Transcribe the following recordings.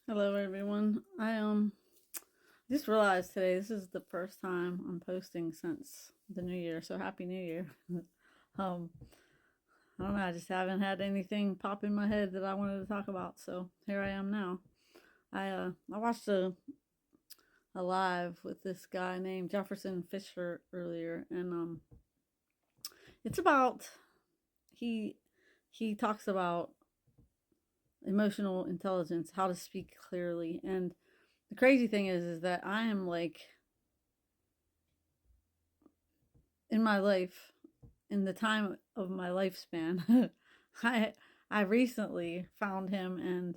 Hello everyone. I just realized today this is the first time I'm posting since the new year, so happy new year. um I don't know, I just haven't had anything pop in my head that I wanted to talk about, so here I am now. I watched a live with this guy named Jefferson Fisher earlier, and it's about he he talks about emotional intelligence, how to speak clearly. And the crazy thing is that I am like, in my life, in the time of my lifespan, I I recently found him, and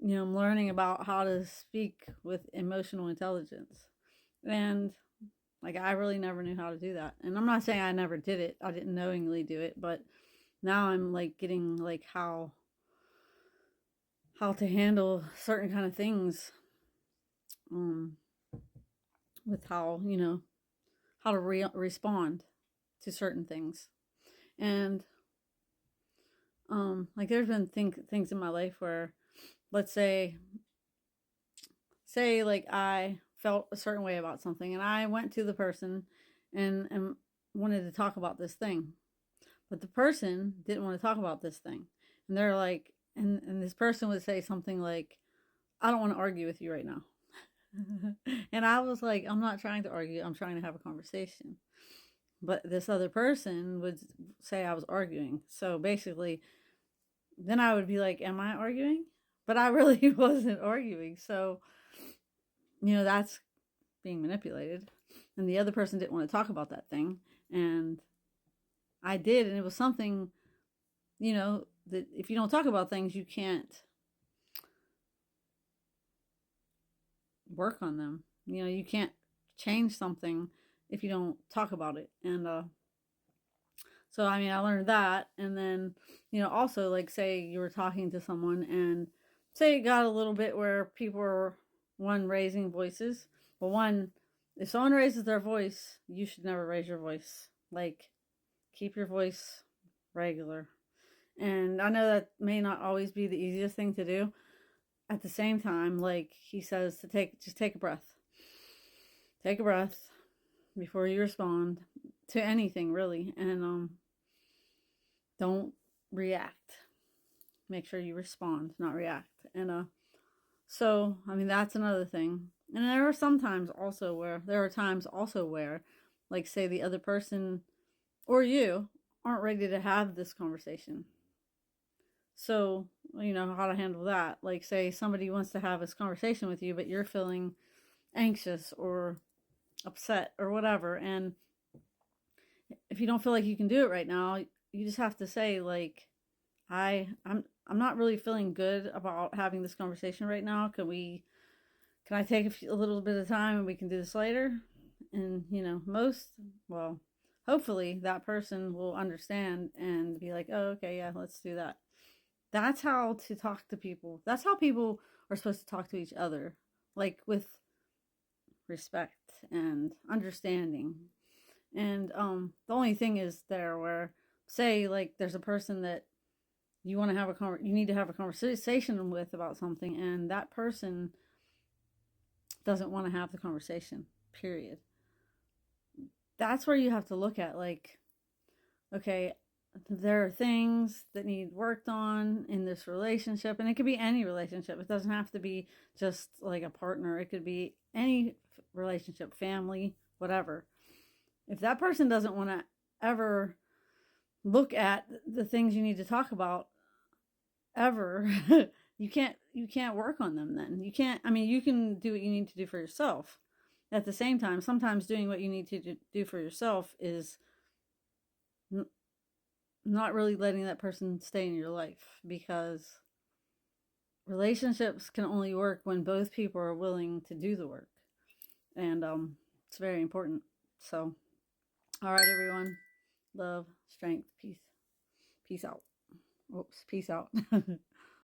I'm learning about how to speak with emotional intelligence. And like, I really never knew how to do that. And I'm not saying I never did it. I didn't knowingly do it, but now I'm like getting like how to handle certain kind of things, um with how to respond to certain things. And like, there's been things in my life where, let's say like I felt a certain way about something, and I went to the person and wanted to talk about this thing, but the person didn't want to talk about this thing. And they're like, and this person would say something like, I don't want to argue with you right now. And I was like, I'm not trying to argue, I'm trying to have a conversation. But this other person would say I was arguing. So basically, then I would be like, am I arguing? But I really wasn't arguing. So, that's being manipulated. And the other person didn't want to talk about that thing. And I did. And it was something, that if you don't talk about things, you can't work on them. You can't change something if you don't talk about it. And so, I mean, I learned that. And then, also, like, say you were talking to someone, and say it got a little bit where people were, one, raising voices. Well, one, if someone raises their voice, you should never raise your voice. Like, keep your voice regular. And I know that may not always be the easiest thing to do. At the same time, like he says, to just take a breath. Take a breath before you respond to anything, really. And don't react. Make sure you respond, not react. And so, I mean, that's another thing. And there are times also where, like, say the other person or you aren't ready to have this conversation. So, how to handle that. Like, say somebody wants to have this conversation with you, but you're feeling anxious or upset or whatever. And if you don't feel like you can do it right now, you just have to say, like, I'm not really feeling good about having this conversation right now. Can I take a little bit of time and we can do this later? And, well, hopefully that person will understand and be like, oh, okay, yeah, let's do that. That's how to talk to people. That's how people are supposed to talk to each other, like, with respect and understanding. And the only thing is there where, say, like, there's a person that you need to have a conversation with about something, and that person doesn't want to have the conversation. Period. That's where you have to look at, like, okay, there are things that need worked on in this relationship, and it could be any relationship. It doesn't have to be just like a partner. It could be any relationship, family, whatever. If that person doesn't want to ever look at the things you need to talk about ever, you can't work on them. Then you can't. I mean, you can do what you need to do for yourself. At the same time, sometimes doing what you need to do for yourself is not really letting that person stay in your life, because relationships can only work when both people are willing to do the work. And it's very important. So, all right, everyone. Love, strength, peace. Peace out. Oops, peace out.